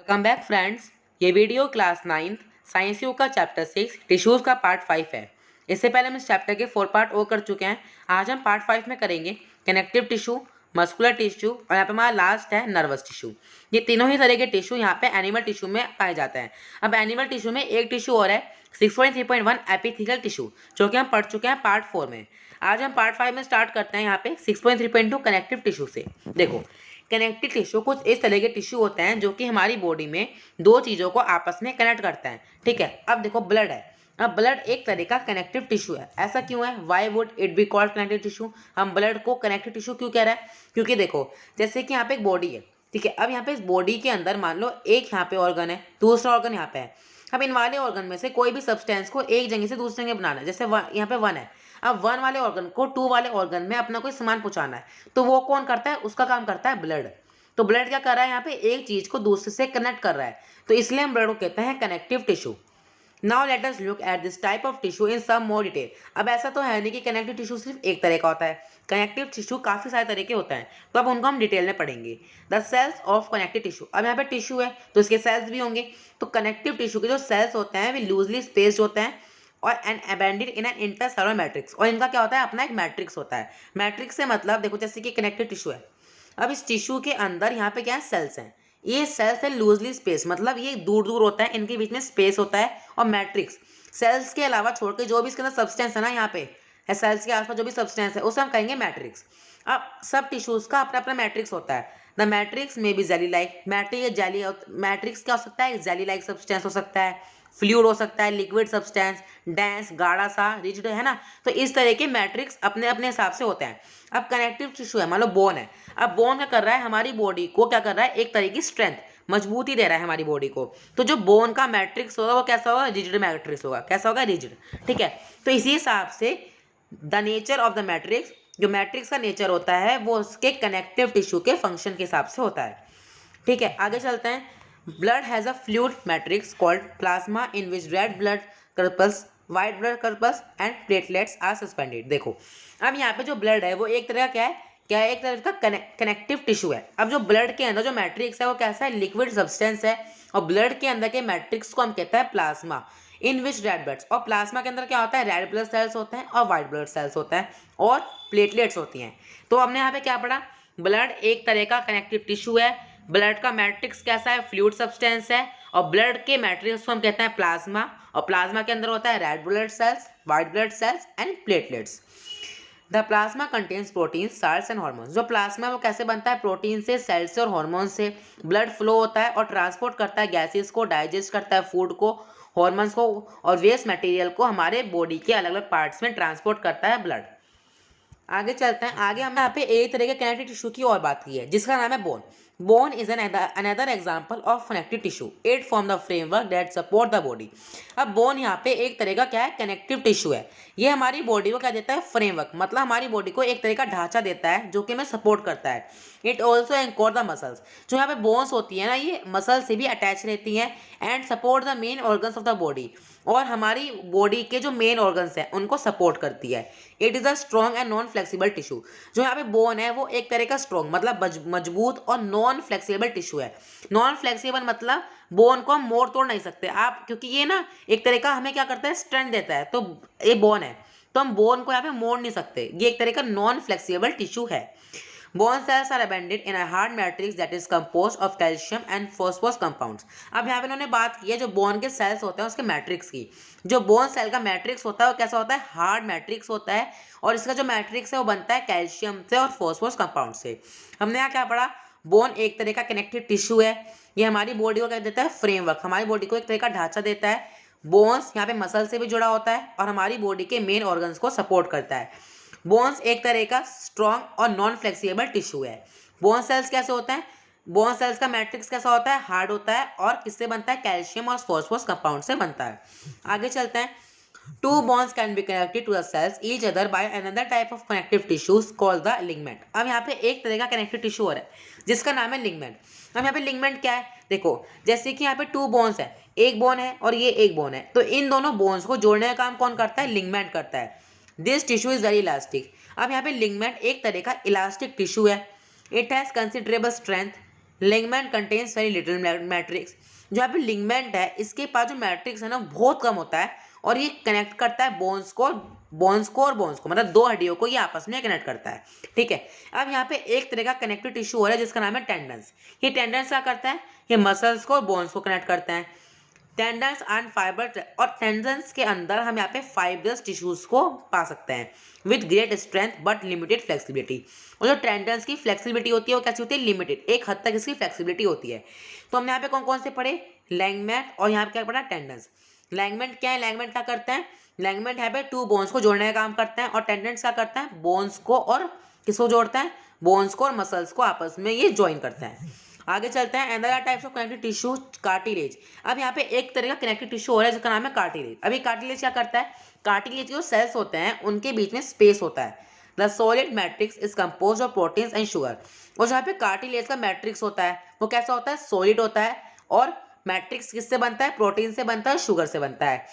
Welcome back friends. ये video class 9th science यू का चैप्टर 6 टिश्यूज़ का पार्ट 5 है। इससे पहले हम इस चैप्टर के 4 पार्ट और कर चुके हैं। आज हम पार्ट 5 में करेंगे कनेक्टिव टिश्यू, मस्कुलर टिश्यू और यहाँ पे हमारा लास्ट है नर्वस टिश्यू। ये तीनों ही तरह के टिश्यू यहाँ पे एनिमल टिश्यू में पाए जाते हैं। अब एनिमल टिश्यू में एक टिश्यू और है 6.3.1 एपिथेलियल टिश्यू, जो कि हम पढ़ चुके हैं पार्ट 4 में। आज हम पार्ट 5 में स्टार्ट करते हैं यहाँ पे 6.3.2 कनेक्टिव टिश्यू से। देखो, कनेक्टिव टिश्यू कुछ इस तरह के टिश्यू होते हैं जो कि हमारी बॉडी में दो चीज़ों को आपस में कनेक्ट करते हैं। ठीक है, अब देखो ब्लड है। अब ब्लड एक तरह का कनेक्टिव टिश्यू है। ऐसा क्यों है? Why would it be called connective tissue? हम ब्लड को कनेक्टिव टिश्यू क्यों कह रहे हैं? क्योंकि देखो, जैसे कि यहाँ पे एक बॉडी है, ठीक है। अब यहाँ पे इस बॉडी के अंदर मान लो एक यहाँ पे ऑर्गन है, दूसरा ऑर्गन यहाँ पे है। अब इन वाले ऑर्गन में से कोई भी सब्सटेंस को एक जगह से दूसरे जगह बनाना है। जैसे यहाँ पे 1 है, अब 1 वाले ऑर्गन को 2 वाले ऑर्गन में अपना कोई सामान पहुंचाना है, तो वो कौन करता है? उसका काम करता है ब्लड। तो ब्लड क्या कर रहा है? यहाँ पे एक चीज को दूसरे से कनेक्ट कर रहा है, तो इसलिए हम ब्लड को कहते हैं connective tissue. Now let us look at this type of tissue in some more detail. अब ऐसा तो है नहीं कि कनेक्टिव टिश्यू सिर्फ एक तरह का होता है। कनेक्टिव टिश्यू काफी सारे तरह के होते हैं, तो अब उनको हम डिटेल में पढ़ेंगे। The cells of connective tissue. अब यहाँ पे टिश्यू है तो इसके सेल्स भी होंगे। तो कनेक्टिव टिश्यू के जो सेल्स होते हैं वे लूजली स्पेस्ड होते हैं और एन अबेंडेड इन एन इंटरसेलुलर मैट्रिक्स। और इनका क्या होता है? अपना एक मैट्रिक्स होता है। मैट्रिक्स से मतलब देखो, जैसे कि कनेक्टिव टिश्यू है, अब इस टिश्यू के अंदर यहाँ पे क्या है? सेल्स हैं। ये सेल्स है लूजली स्पेस, मतलब ये दूर दूर होता है, इनके बीच में स्पेस होता है। और मैट्रिक्स, सेल्स के अलावा छोड़ के जो भी इसके अंदर सब्सटेंस है ना, यहाँ पे है सेल्स के आसपास जो भी सब्सटेंस है उसे हम कहेंगे मैट्रिक्स। अब सब टिश्यूज का अपना अपना मैट्रिक्स होता है। द मैट्रिक्स में भी जेली लाइक, मैट्रिक्स क्या हो सकता है? जेली लाइक सब्सटेंस हो सकता है, फ्लूइड हो सकता है, लिक्विड सब्सटेंस, डेंस, गाढ़ा सा, रिजिड, है ना। तो इस तरह के मैट्रिक्स अपने अपने हिसाब से होते हैं। अब कनेक्टिव टिश्यू है, मान लो बोन है। अब बोन क्या कर रहा है? हमारी बॉडी को क्या कर रहा है? एक तरह की स्ट्रेंथ, मजबूती दे रहा है हमारी बॉडी को। तो जो बोन का मैट्रिक्स होगा वो कैसा होगा? रिजिड मैट्रिक्स होगा। कैसा होगा? रिजिड। ठीक है, तो इसी हिसाब से the nature of the matrix, जो मैट्रिक्स का नेचर होता है वो उसके कनेक्टिव टिश्यू के फंक्शन के हिसाब से होता है। ठीक है, आगे चलते हैं। Blood has a fluid matrix called plasma in which red blood corpuscles, white blood corpuscles and platelets are suspended. देखो, अब यहाँ पे जो ब्लड है वो एक तरह का क्या है? एक तरह का कनेक्टिव टिश्यू है। अब जो ब्लड के अंदर जो मैट्रिक्स है वो कैसा है? लिक्विड सब्सटेंस है। और ब्लड के अंदर के मैट्रिक्स को हम कहते हैं plasma in which red bloods. और प्लाज्मा के अंदर क्या होता है? रेड ब्लड सेल्स होते हैं और व्हाइट ब्लड सेल्स होते हैं और प्लेटलेट्स होती हैं। तो हमने यहाँ पे क्या पढ़ा? ब्लड एक तरह का कनेक्टिव टिश्यू है। ब्लड का मैट्रिक्स कैसा है? फ्लूइड सब्सटेंस है। और ब्लड के मैट्रिक्स को हम कहते हैं प्लाज्मा। और प्लाज्मा के अंदर होता है red blood cells, white blood cells and platelets. The plasma contains protein, salts and hormones. जो प्लाज्मा वो कैसे बनता है? प्रोटीन से, सेल्स से और हॉर्मोन से। ब्लड फ्लो होता है और ट्रांसपोर्ट करता है गैसेस को, डाइजेस्ट करता है फूड को, हॉर्मोन्स को और वेस्ट मटेरियल को हमारे बॉडी के अलग अलग पार्ट्स में ट्रांसपोर्ट करता है ब्लड। आगे चलते हैं। आगे हमने यहाँ पे एक तरह के कनेक्टिव टिश्यू की और बात की है जिसका नाम है bone. Bone is another example of connective tissue. It form the framework that support the body. अब बोन यहाँ पे एक तरह का क्या है? कनेक्टिव टिश्यू है। ये हमारी बॉडी को क्या देता है? फ्रेमवर्क, मतलब हमारी बॉडी को एक तरह का ढांचा देता है जो कि हमें सपोर्ट करता है। It also anchor the muscles. जो यहाँ पे बोन्स होती है ना, ये मसल से भी अटैच रहती हैं and support the main organs of the body. और हमारी बॉडी के जो मेन ऑर्गन्स हैं उनको सपोर्ट करती है। It is a strong and non flexible tissue. जो यहाँ पे बोन है वो एक तरह का स्ट्रॉन्ग मतलब मजबूत और नॉन फ्लेक्सिबल टिश्यू है। नॉन फ्लेक्सिबल मतलब बोन को हम मोड़ तोड़ नहीं सकते आप, क्योंकि ये ना एक तरह का हमें क्या करता है? स्ट्रेंथ देता है। तो ये बोन है तो हम बोन को यहाँ पे मोड़ नहीं सकते। ये एक तरह का नॉन फ्लेक्सिबल टिश्यू है। Bone cells are abundant in a hard matrix that is composed of calcium and phosphorus compounds। अब यहाँ पे इन्होंने बात की है जो बोन के सेल्स होते हैं उसके मैट्रिक्स की। जो बोन सेल का मैट्रिक्स होता है वो कैसा होता है? हार्ड मैट्रिक्स होता है। और इसका जो मैट्रिक्स है वो बनता है कैल्शियम से और फॉस्फोरस कंपाउंड से। हमने यहाँ क्या पढ़ा? बोन एक तरह का कनेक्टिव टिश्यू है। ये हमारी बॉडी को क्या देता है? फ्रेमवर्क, हमारी बॉडी को एक तरह का ढांचा देता है। बोन्स यहाँ पे मसल से भी जुड़ा होता है और हमारी बॉडी के मेन ऑर्गन्स को सपोर्ट करता है। बोन्स एक तरह का स्ट्रॉन्ग और नॉन फ्लेक्सिबल टिश्यू है। बोन सेल्स कैसे होते हैं? बोन सेल्स का मैट्रिक्स कैसा होता है? हार्ड होता है और किससे बनता है? कैल्शियम और फॉस्फोरस कंपाउंड से बनता है। आगे चलते हैं। Two bones can be connected to the cells each other by another type of connective tissues called the ligament. अब यहाँ पे एक तरह का कनेक्टिव टिश्यू हो रहा है जिसका नाम है लिगमेंट। अब यहाँ पे लिगमेंट क्या है? देखो, जैसे कि यहाँ पे 2 बोन्स है, एक बोन है और ये एक बोन है, तो इन दोनों बोन्स को जोड़ने का काम कौन करता है? लिगमेंट करता है। This tissue is very elastic. अब यहाँ पे लिगमेंट एक तरह का इलास्टिक टिश्यू है। It has considerable strength ligament contains very little matrix. जो यहाँ पे लिगमेंट है इसके पास जो मैट्रिक्स है ना बहुत कम होता है और ये कनेक्ट करता है बोन्स को और बोन्स को, मतलब दो हड्डियों को ये आपस में कनेक्ट करता है। ठीक है, अब यहाँ पे एक तरह का कनेक्टिव टिश्यू हो रहा है जिसका नाम है टेंडन्स। ये टेंडन्स क्या करता है, ये मसल्स को और बोन्स को कनेक्ट करते हैं। टेंडन्स एंड फाइबर, और टेंडन्स के अंदर हम यहाँ पे फाइब्रस टिश्यूज को पा सकते हैं with great strength but limited flexibility. और जो टेंडन्स की फ्लेक्सिबिलिटी होती है वो कैसी होती है, लिमिटेड, एक हद तक इसकी फ्लेक्सिबिलिटी होती है। तो हमने यहाँ पे कौन कौन से पढ़े, लिगामेंट, और यहाँ पे क्या पढ़ा, टेंडन्स। लिगामेंट क्या है, लिगामेंट क्या करते हैं, लिगामेंट यहाँ पे टू बोन्स को जोड़ने का काम करते हैं, और टेंडन्स क्या करता है, बोन्स को और किसको जोड़ता है, बोन्स को और मसल्स को आपस में ये ज्वाइन करता है। आगे चलते हैं, another types of connective tissue, cartilage. अब यहाँ पे एक तरह का कनेक्टिव टिश्यू हो रहा है जिसका नाम है कार्टिलेज। अभी कार्टिलेज क्या करता है, कार्टिलेज जो सेल्स होते हैं उनके बीच में स्पेस होता है। The solid matrix is compose of proteins and sugar. और जहाँ पे कार्टिलेज का मैट्रिक्स होता है वो कैसा होता है, सॉलिड होता है, और मैट्रिक्स किससे बनता है, प्रोटीन से बनता है, शुगर से बनता है।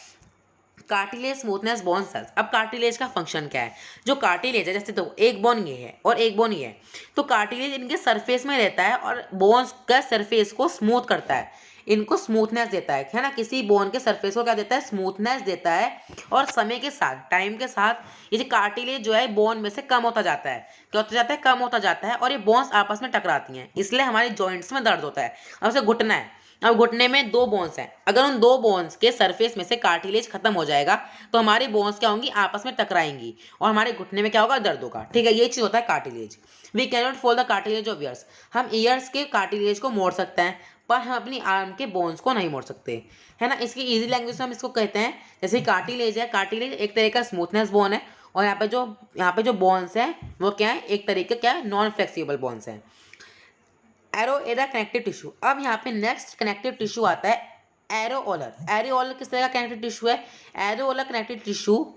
Cartilage smoothness bone cells. अब कार्टिलेज का फंक्शन क्या है, जो कार्टिलेज है, जैसे तो एक बोन ये है और एक बोन ये है, तो कार्टिलेज इनके सरफेस में रहता है और बोन्स का सरफेस को स्मूथ करता है, इनको स्मूथनेस देता है ना, किसी बोन के सरफेस को क्या देता है, स्मूथनेस देता है। और समय के साथ, टाइम के साथ ये जो कार्टिलेज जो है बोन में से कम होता जाता है, क्या होता जाता है, कम होता जाता है, और ये बोन्स आपस में टकराती हैं, इसलिए हमारे जॉइंट्स में दर्द होता है। अब उसे घुटना है, अब घुटने में दो बोन्स हैं, अगर उन दो बोन्स के सरफेस में से कार्टिलेज खत्म हो जाएगा तो हमारी बोन्स क्या होंगी, आपस में टकराएंगी, और हमारे घुटने में क्या होगा, दर्द होगा। ठीक है, ये चीज होता है cartilage. We can not fold the cartilage of ears. हम ईयर्स के कार्टिलेज को मोड़ सकते हैं पर हम अपनी आर्म के बोन्स को नहीं मोड़ सकते, है ना। इसकी इजी लैंग्वेज में हम इसको कहते हैं, जैसे कार्टिलेज है, कार्टिलेज एक तरह का स्मूथनेस बोन है, और यहाँ पे जो बोन्स है वो क्या है, एक तरीके क्या है, नॉन फ्लेक्सिबल बोन्स है। एरोएरा कनेक्टिव टिश्यू। अब यहाँ पे नेक्स्ट कनेक्टिव टिश्यू आता है एरोओलर। एरोओलर किस तरह का कनेक्टिव टिश्यू है, areolar connective tissue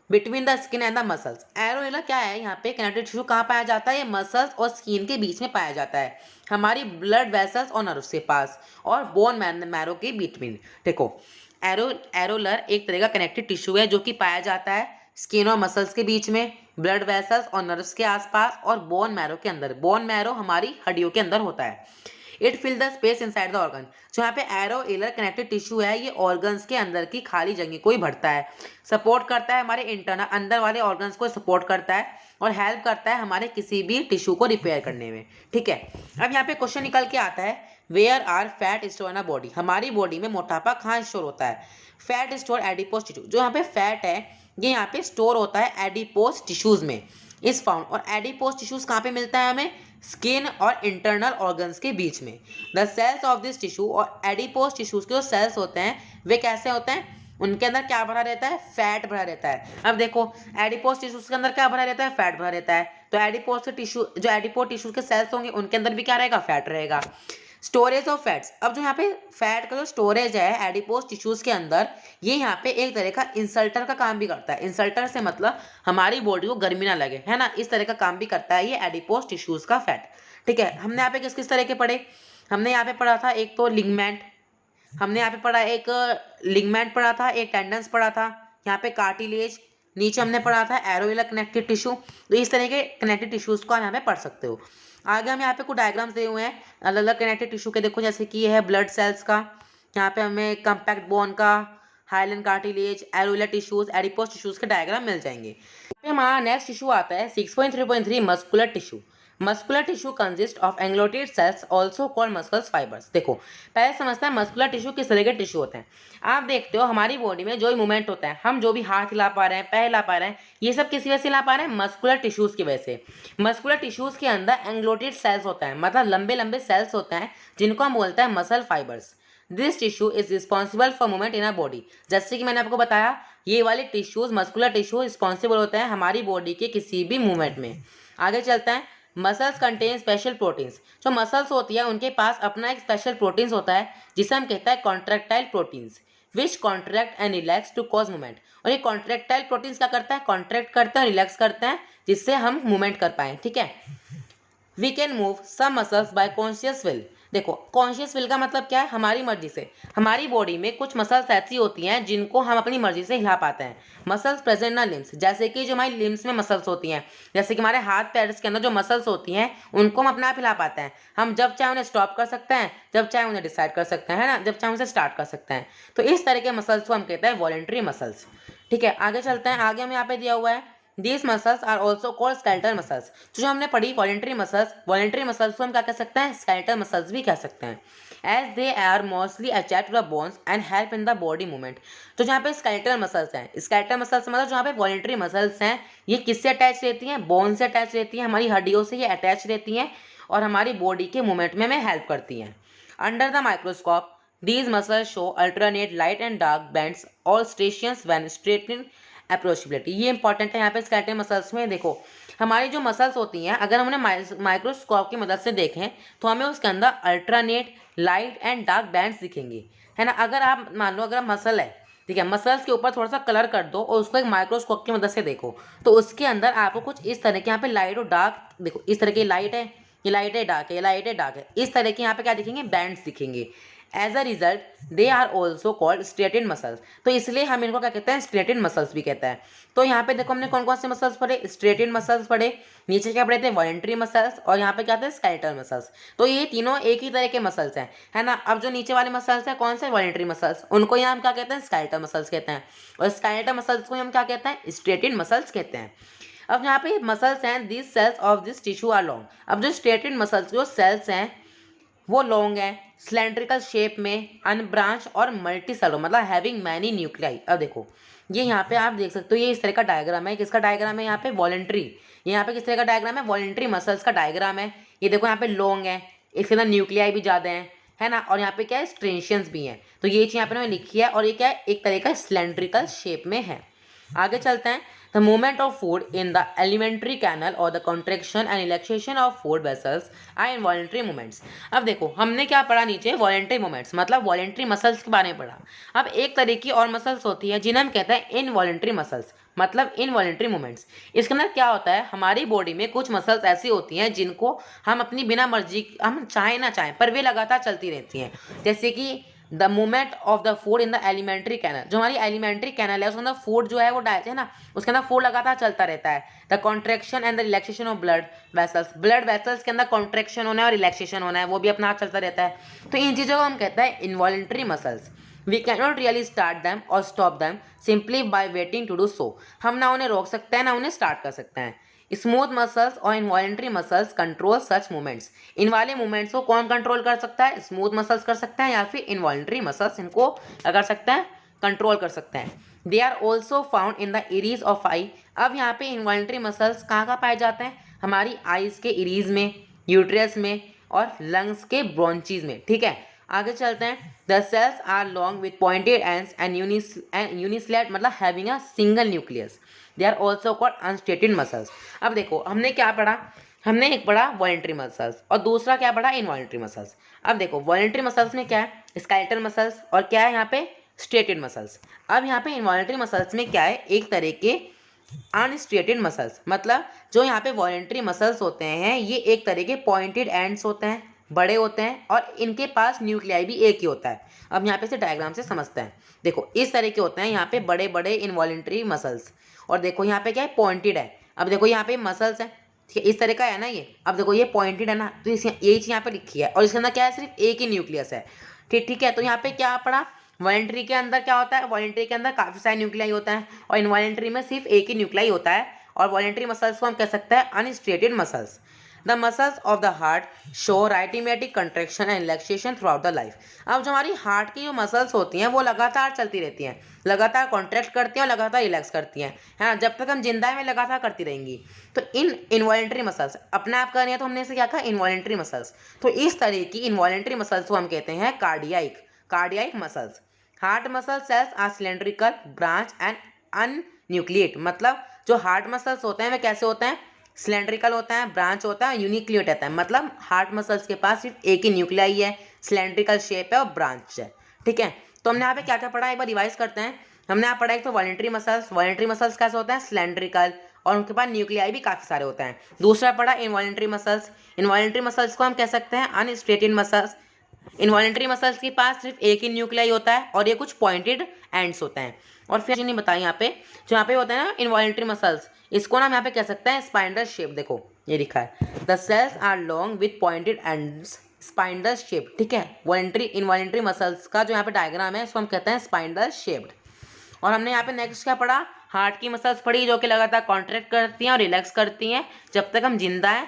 between the skin and the muscles. Areolar क्या है, यहाँ पे कनेक्टिव टिश्यू कहाँ पाया जाता है, ये मसल्स और स्किन के बीच में पाया जाता है, हमारी ब्लड वेसल्स और नर्व्स के पास, और बोन मैरो के बिटवीन। देखो, एरोलर एक तरह का कनेक्टिव टिश्यू है जो कि पाया जाता है स्किन और मसल्स के बीच में, ब्लड वेसल्स और नर्व्स के आसपास, और बोन मैरो के अंदर। बोन मैरो हमारी हड्डियों के अंदर होता है। It fill the space inside the organ. जो यहाँ पे एरोइलर कनेक्टिव टिश्यू है ये ऑर्गन्स के अंदर की खाली जगह को ही भरता है, सपोर्ट करता है हमारे इंटरनल अंदर वाले ऑर्गन्स को सपोर्ट करता है, और हेल्प करता है हमारे किसी भी टिश्यू को रिपेयर करने में। ठीक है, अब यहाँ पे क्वेश्चन निकल के आता है, where are fat store in a body. हमारी बॉडी में मोटापा कहाँ स्टोर होता है, फैट स्टोर एडिपोज टिश्यू। जो यहाँ पे फैट है ये यहाँ पे स्टोर होता है एडिपोज टिश्यूज में, इस फाउंड। और एडिपोज टिश्यूज कहाँ पे मिलता है हमें, स्किन और इंटरनल ऑर्गन्स के बीच में। The cells of this tissue, और एडिपोज टिश्यूज के जो सेल्स होते हैं वे कैसे होते हैं, उनके अंदर क्या भरा रहता है, फैट भरा रहता है। अब देखो, एडिपोज टिश्यूज के अंदर क्या भरा रहता है, फैट भरा रहता है, तो एडिपोज के टिश्यू, जो एडिपोज टिश्यूज के सेल्स होंगे उनके अंदर भी क्या रहेगा, फैट रहेगा। Storage of fats. अब जो यहाँ पे फैट का जो स्टोरेज है एडिपोज टिश्यूज के अंदर, ये यहाँ पे एक तरह का इंसल्टर का काम भी करता है। इंसल्टर से मतलब हमारी बॉडी को गर्मी ना लगे, है ना, इस तरह का काम भी करता है ये एडिपोज टिश्यूज का फैट। ठीक है, हमने यहाँ पे किस किस तरह के पढ़े, हमने यहाँ पे पढ़ा था एक तो लिगमेंट, हमने यहाँ पे पढ़ा एक लिगमेंट पढ़ा था, एक टेंडन्स पढ़ा था, यहाँ पे कार्टिलेज, नीचे हमने पढ़ा था एरोइलर कनेक्टिव टिश्यू। तो इस तरह के कनेक्टिव टिश्यूज को आप यहाँ पे पढ़ सकते हो। आगे हम यहाँ पे कुछ डायग्राम्स दिए हुए हैं अलग अलग कनेक्टिव टिश्यू के। देखो, जैसे कि ये है ब्लड सेल्स का, यहाँ पे हमें कम्पैक्ट बोन का, hyaline cartilage, areolar tissues, adipose tissues के डायग्राम मिल जाएंगे। हमारा नेक्स्ट टिश्यू आता है 6.3.3 muscular tissue. Muscular tissue consist of elongated cells also called muscles fibres. देखो, पहले समझते हैं मस्कुलर टिश्यू किस तरह के टिश्यू होते हैं। आप देखते हो हमारी बॉडी में जो भी मूवमेंट होता है, हम जो भी हाथ हिला पा रहे हैं, पैर हिला पा रहे हैं, ये सब किसी वजह से हिला पा रहे हैं, मस्कुलर टिश्यूज की वजह से। मस्कुलर टिश्यूज के अंदर एंग्लोटेड सेल्स होता है, मतलब लंबे लंबे सेल्स होते हैं जिनको हम बोलते हैं muscle fibres. This tissue is responsible for movement in a body. जैसे कि मैंने आपको बताया, ये वाले टिश्यूज मस्कुलर टिश्यू रिस्पॉन्सिबल होते हैं हमारी बॉडी के किसी भी मूवमेंट में। आगे चलते हैं, मसल्स कंटेन स्पेशल प्रोटीन्स। जो मसल्स होती है उनके पास अपना एक स्पेशल प्रोटीन्स होता है जिसे हम कहते हैं contractile proteins, which contract and relax to cause movement. और ये कॉन्ट्रैक्टाइल प्रोटीन्स क्या करता है, कॉन्ट्रैक्ट करते हैं, रिलैक्स करते हैं, जिससे हम मूवमेंट कर पाएँ। ठीक है, we can move some muscles by conscious will. देखो कॉन्शियस विल का मतलब क्या है, हमारी मर्जी से। हमारी बॉडी में कुछ मसल्स ऐसी होती हैं जिनको हम अपनी मर्जी से हिला पाते हैं। मसल्स प्रेजेंट ना लिम्स, जैसे कि जो हमारी लिम्स में मसल्स होती हैं, जैसे कि हमारे हाथ पैर के अंदर जो मसल्स होती हैं उनको हम अपने आप हिला पाते हैं। हम जब चाहे उन्हें स्टॉप कर सकते हैं, जब चाहे उन्हें डिसाइड कर सकते हैं, है ना, जब चाहे उसे स्टार्ट कर सकते हैं। तो इस तरह के मसल्स को हम कहते हैं वॉलेंट्री मसल्स। ठीक है, आगे चलते हैं। आगे हम यहाँ पे दिया हुआ है These muscles are also called skeletal muscles। तो जो हमने पढ़ी वॉलेंट्री मसल्स को हम क्या कह सकते हैं, skeletal muscles भी कह सकते हैं। As they are mostly attached to the bones and help in the body movement। तो जहाँ पे skeletal muscles हैं, skeletal muscles मतलब जहाँ पे वॉलेंट्री मसल्स हैं, ये किससे अटैच रहती हैं, बोन से अटैच रहती हैं, हमारी हड्डियों से ये अटैच रहती हैं और हमारी बॉडी के मूवमेंट में हमें हेल्प करती हैं। Under the microscope these muscles show alternate light and dark bands or striations when straightening approachability. ये इंपॉर्टेंट है यहाँ पे स्केलेटल मसल्स में। देखो हमारी जो मसल्स होती हैं, अगर हम उन्हें माइक्रोस्कोप की मदद से देखें तो हमें उसके अंदर अल्ट्रानेट लाइट एंड डार्क बैंड्स दिखेंगे, है ना। अगर आप मान लो, अगर मसल है, ठीक है, मसल्स के ऊपर थोड़ा सा कलर कर दो और उसको एक माइक्रोस्कोप की मदद से देखो तो उसके अंदर आपको कुछ इस तरह के यहाँ पे लाइट और डार्क, देखो इस तरह की लाइट है, ये लाइट है, डार्क है, ये लाइट है, डार्क है, इस तरह के यहाँ पे क्या दिखेंगे, बैंड्स दिखेंगे। As a result they are also called striated muscles. तो इसलिए हम इनको क्या कहते हैं, स्ट्रेटेड मसल्स भी कहते हैं। तो यहाँ पे देखो हमने कौन कौन से मसल्स पढ़े, स्ट्रेटेड मसल्स पढ़े, नीचे क्या पढ़े थे, वॉलेंट्री मसल्स, और यहाँ पे क्या थे, स्केलेटल मसल्स। तो ये तीनों एक ही तरह के मसल्स हैं, है ना। अब जो नीचे वाले मसल्स हैं कौन से, वॉलेंट्री मसल्स, उनको यहाँ हम क्या कहते हैं, स्केलेटल मसल्स कहते हैं, और स्केलेटल मसल्स को हम क्या कहते हैं, स्ट्रेटेड मसल्स कहते हैं। अब यहाँ पे मसल्स हैं, this cells of this tissue are long. अब जो स्ट्रेटेड मसल्स जो सेल्स हैं वो लॉन्ग है, सिलेंड्रिकल शेप में, अनब्रांच और मल्टी सेलो, मतलब हैविंग मैनी न्यूक्लियाई। अब देखो ये यहाँ पे आप देख सकते हो, ये इस तरह का डायग्राम है, किसका डायग्राम है, यहाँ पे वॉलेंट्री, यहाँ पे किस तरह का डायग्राम है, वॉलेंट्री मसल्स का डायग्राम है। ये देखो यहाँ पे लॉन्ग है, इसके अंदर न्यूक्लियाई भी ज़्यादा है ना, और यहाँ पे क्या है, स्ट्रेंशियंस भी हैं। तो ये चीज़ यहाँ पे मैंने लिखी है, और ये क्या है, एक तरह का सिलेंड्रिकल शेप में है। आगे चलते हैं। The movement of food in the alimentary canal or the contraction and relaxation of food vessels are involuntary movements। अब देखो हमने क्या पढ़ा नीचे, वॉलेंट्री मूवमेंट्स मतलब वॉलेंट्री मसल्स के बारे में पढ़ा। अब एक तरह की और मसल्स होती है जिन्हें हम कहते हैं इनवॉलेंट्री मसल्स, मतलब इनवॉलेंट्री मूवमेंट्स। इसके अंदर क्या होता है, हमारी बॉडी में कुछ मसल्स ऐसी होती हैं जिनको हम अपनी बिना मर्जी, हम चाहें ना चाहें पर वे लगातार चलती रहती हैं। जैसे कि the movement of the food in the alimentary canal, जो हमारी एलिमेंट्री कैनल है उसके अंदर फूड जो है वो डालते हैं ना, उसके अंदर फूड लगातार चलता रहता है। The contraction and the relaxation of blood vessels, blood vessels के अंदर कॉन्ट्रैक्शन होना है और रिलैक्सेशन होना है, वो भी अपना आप चलता रहता है। तो इन चीज़ों को हम कहते हैं involuntary muscles. We can not really start them और stop them simply by waiting to do so. हम ना उन्हें रोक सकते हैं ना उन्हें स्टार्ट कर सकते हैं। स्मूथ मसल्स और involuntary muscles control such movements. इन वाले मूवमेंट्स को कौन कंट्रोल कर सकता है, स्मूथ मसल्स कर सकते हैं या फिर इनवॉलेंट्री मसल्स इनको कर सकते हैं, कंट्रोल कर सकते हैं। They are also found in the iris of eye. अब यहाँ पे इनवॉलेंट्री मसल्स कहाँ कहाँ पाए जाते हैं, हमारी आईज के इरीज में, यूट्रस में और लंग्स के ब्रोंचीज में। ठीक है, आगे चलते हैं। The cells are long with pointed ends and uninucleate, मतलब having a single nucleus. They are also called unstriated muscles. अब देखो हमने क्या पढ़ा, हमने एक पढ़ा वॉलेंट्री मसल्स और दूसरा क्या पढ़ा, इनवॉलेंट्री मसल्स। अब देखो वॉलेंट्री मसल्स में क्या है, स्केलेटल मसल्स, और क्या है यहाँ पे, स्ट्रेटेड मसल्स। अब यहाँ पे इनवॉलेंट्री मसल्स में क्या है, एक तरह के अनस्ट्रेटेड मसल्स, मतलब जो यहाँ पे वॉलेंट्री मसल्स होते हैं ये एक तरह के पॉइंटेड एंड्स होते हैं, बड़े होते हैं और इनके पास न्यूक्लियाई भी एक ही होता है। अब यहाँ पे से डायग्राम से समझते हैं। देखो इस तरह के होते हैं यहाँ पे बड़े बड़े इनवॉलेंट्री मसल्स, और देखो यहाँ पे क्या है, पॉइंटेड है। अब देखो यहाँ पे मसल्स है, ठीक है, इस तरह का है ना ये। अब देखो ये पॉइंटेड है ना, तो इस ये चीज़ यहाँ पे लिखी है और इसके अंदर क्या है, सिर्फ एक ही न्यूक्लियस है। ठीक है, तो यहाँ पे क्या पढ़ा, वॉलेंट्री के अंदर क्या होता है, वॉलेंट्री के अंदर काफ़ी सारे न्यूक्लियाई होता है और इनवॉलेंट्री में सिर्फ एक ही न्यूक्लियाई होता है। और वॉलेंट्री मसल्स को हम कह सकते हैं unstriated muscles. The muscles of the heart show rhythmic contraction and relaxation throughout the life. अब जो हमारी हार्ट की जो मसल्स होती हैं वो लगातार चलती रहती हैं, लगातार कॉन्ट्रैक्ट करती हैं और लगातार रिलैक्स करती हैं, है ना, जब तक हम जिंदा हैं लगातार करती रहेंगी। तो इन इनवॉलेंट्री मसल्स अपने आप कर रही हैं, तो हमने इसे क्या कहा, इनवॉलेंट्री मसल्स। तो इस तरह की इनवॉलेंट्री मसल्स को हम कहते हैं cardiac muscles. Heart muscle cells are cylindrical, branch and uninucleate, मतलब जो हार्ट मसल्स होते हैं वे कैसे होते हैं, सिलेंड्रिकल होता है, ब्रांच होता है, यूनिक्लिएट रहता है। मतलब हार्ट मसल्स के पास सिर्फ एक ही न्यूक्लियाई है, सिलेंड्रिकल शेप है और ब्रांच है। ठीक है, तो हमने यहाँ पे क्या क्या पढ़ा, एक बार रिवाइज करते हैं। हमने यहाँ पढ़ा एक तो वॉलेंट्री मसल्स कैसे होता है, सिलेंड्रिकल, और उनके पास न्यूक्लियाई भी काफ़ी सारे होते हैं। दूसरा पढ़ा इनवॉलेंट्री मसल्स को हम कह सकते हैं अनस्ट्रेटेड मसल्स। इन्वॉलेंट्री मसल्स के पास सिर्फ एक ही न्यूक्लियाई होता है और ये कुछ पॉइंटेड एंड्स होते हैं। और फिर नहीं बताया यहाँ पे, जो यहाँ पे होता है ना इन्वॉलेंट्री मसल्स, इसको ना हम यहाँ पे कह सकते हैं स्पाइंडल शेप। देखो ये लिखा है, the cells are long with pointed ends, spindle shape. ठीक है, वॉलेंट्री इन्वॉलेंट्री मसल्स का जो यहाँ पे डायग्राम है इसको हम कहते हैं स्पाइंडल शेप्ड। और हमने यहाँ पे नेक्स्ट क्या पढ़ा, हार्ट की मसल्स पढ़ी जो कि लगातार कॉन्ट्रैक्ट करती हैं और रिलैक्स करती हैं जब तक हम जिंदा हैं।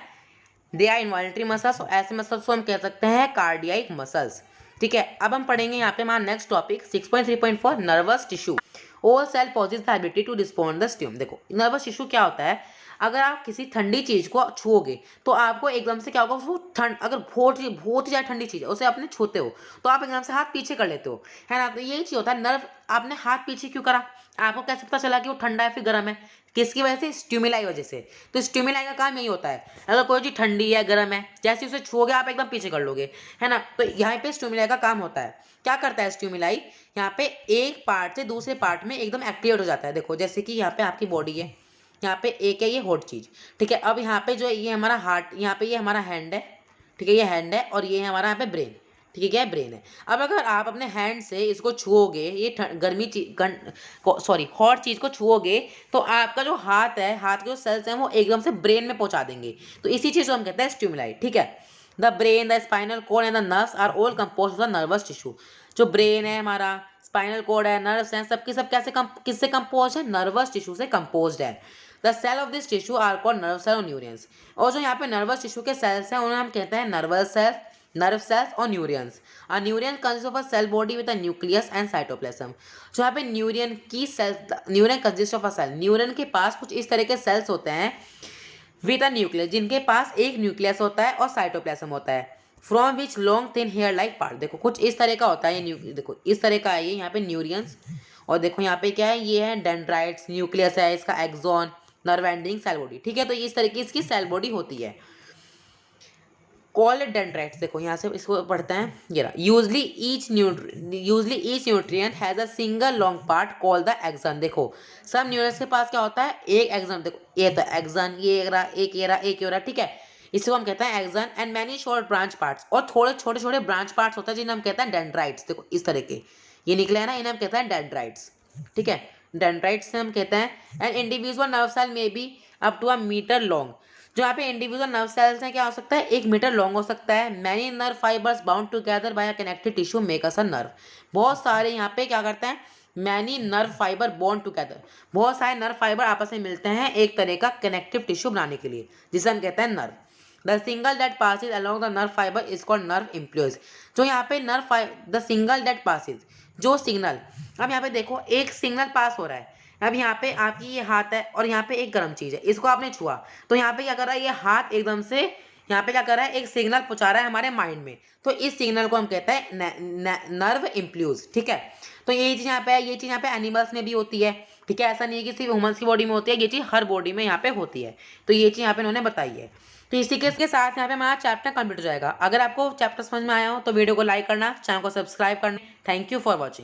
दे आर इन्वॉलेंट्री मसल्स, ऐसे मसल्स को हम कह सकते हैं कार्डियाइक मसल्स। ठीक है, अब हम पढ़ेंगे यहाँ पे हमारा next topic 6.3.4 nervous tissue. All cell possess the ability to respond the stimulus. देखो नर्वस टिश्यू क्या होता है, अगर आप किसी ठंडी चीज़ को छुओगे तो आपको एकदम से क्या होगा, वो ठंड अगर बहुत ही ज़्यादा ठंडी चीज़ है उसे आपने छूते हो तो आप एकदम से हाथ पीछे कर लेते हो, है ना। तो यही चीज़ होता है, नर्व आपने हाथ पीछे क्यों करा, आपको कैसे पता चला कि वो ठंडा है फिर गर्म है, किसकी वजह से, स्टिमुलाई वजह से। तो स्टिमुलाई का काम यही होता है, अगर कोई चीज़ ठंडी है गर्म है जैसे उसे छुओगे आप एकदम पीछे कर लोगे, है ना। तो यहाँ पे स्टिमुलाई का काम होता है। क्या करता है स्टिमुलाई, यहाँ पे एक पार्ट से दूसरे पार्ट में एकदम एक्टिवेट हो जाता है। देखो जैसे कि यहाँ पे आपकी बॉडी है, यहाँ पे एक है ये हॉट चीज़, ठीक है। अब यहाँ पे जो है ये हमारा हार्ट, यहाँ पे ये हमारा हैंड है, ठीक है, ये हैंड है और ये है हमारा यहाँ पे ब्रेन, ठीक है, क्या है, ब्रेन है। अब अगर आप अपने हैंड से इसको छुओगे, ये गर्मी सॉरी हॉट चीज़ को छुओगे तो आपका जो हाथ है, हाथ के जो सेल्स हैं वो एकदम से ब्रेन में पहुँचा देंगे। तो इसी चीज़ को हम कहते हैं स्टिमुलाई। ठीक है, the brain, the spinal cord and the nerves are all compose of the nervous tissue. जो ब्रेन है हमारा, स्पाइनल कॉर्ड है, नर्व्स हैं, सबके सब कैसे किससे कंपोज है, नर्वस टिश्यू से कंपोज्ड है। The cell of this tissue are called nerve cell और न्यूरियंस। और जो यहाँ पे नर्वस टिश्यू के सेल्स हैं उन्हें हम कहते हैं नर्वस सेल्स, nerve cells और neurons। A neuron consists of a cell body with a nucleus and cytoplasm। जो यहाँ पे न्यूरियन की cell, neuron consist of a cell, neuron के पास कुछ इस तरह के सेल्स होते हैं विद अ न्यूक्लियस, जिनके पास एक न्यूक्लियस होता है और साइटोप्लाज्म होता है। From which long thin hair like part. देखो कुछ इस तरह का होता है ये, देखो इस तरह का है ये यहाँ पे न्यूरियंस। और देखो यहाँ पे क्या है, ये है डेंड्राइट्स, न्यूक्लियस है इसका, axon, nerve ending, cell body. ठीक है, तो इस तरह की इसकी सेल बॉडी होती है। कॉल्ड डेंड्राइट्स, देखो यहाँ से इसको पढ़ते हैं, ये रहा। Usually each nutrient has a single long part called the action. देखो सब न्यूट्रिएंट्स के पास क्या होता है, एक एक्सन। देखो ये तो एक्सन, ये रहा, एक ये रहा, एक ये रहा, ठीक है, इसको हम कहते हैं action. And many short branch parts, और थोड़े छोटे छोटे ब्रांच पार्ट्स होते हैं जिन्हें हम कहते हैं डेंड्राइट्स। देखो इस तरह के ये निकले हैं ना, इन्हें हम कहते हैं डेंड्राइट्स। ठीक है, डेंड्राइट्स से हम कहते हैं। And individual nerve cell may be up to a metre long. जो यहाँ पे इंडिविजुअल नर्व सेल्स हैं क्या हो सकता है, 1 मीटर लॉन्ग हो सकता है। Many nerve fibres bound together by a connective tissue make us a nerve. बहुत सारे यहाँ पे क्या करते हैं, many nerve fibre bond together, बहुत सारे नर्व फाइबर आपस में मिलते हैं एक तरह का कनेक्टिव टिश्यू बनाने के लिए, जिसे हम कहते हैं nerve. The single that passes along the nerve fibre is called nerve impulse. जो यहाँ पे द सिंगल दैट पासिस, जो सिग्नल, अब यहाँ पे देखो एक सिग्नल पास हो रहा है। अब यहाँ पे आपकी ये हाथ है और यहाँ पे एक गर्म चीज़ है, इसको आपने छुआ तो यहाँ पे क्या कर रहा है, ये हाथ एकदम से यहाँ पे क्या कर रहा है, एक सिग्नल पहुँचा रहा है हमारे माइंड में। तो इस सिग्नल को हम कहते हैं नर्व इम्पल्स। ठीक है, तो ये चीज़ यहाँ पे है, ये चीज़ यहाँ पे एनिमल्स में भी होती है। ठीक है, ऐसा नहीं है कि सिर्फ ह्यूमन्स की बॉडी में होती है, ये चीज़ हर बॉडी में यहाँ पे होती है। तो ये चीज़ यहाँ पे उन्होंने बताई है। तो इसी के साथ यहाँ पे हमारा चैप्टर कंप्लीट हो जाएगा। अगर आपको चैप्टर समझ में आया हो तो वीडियो को लाइक करना, चैनल को सब्सक्राइब करना। Thank you for watching.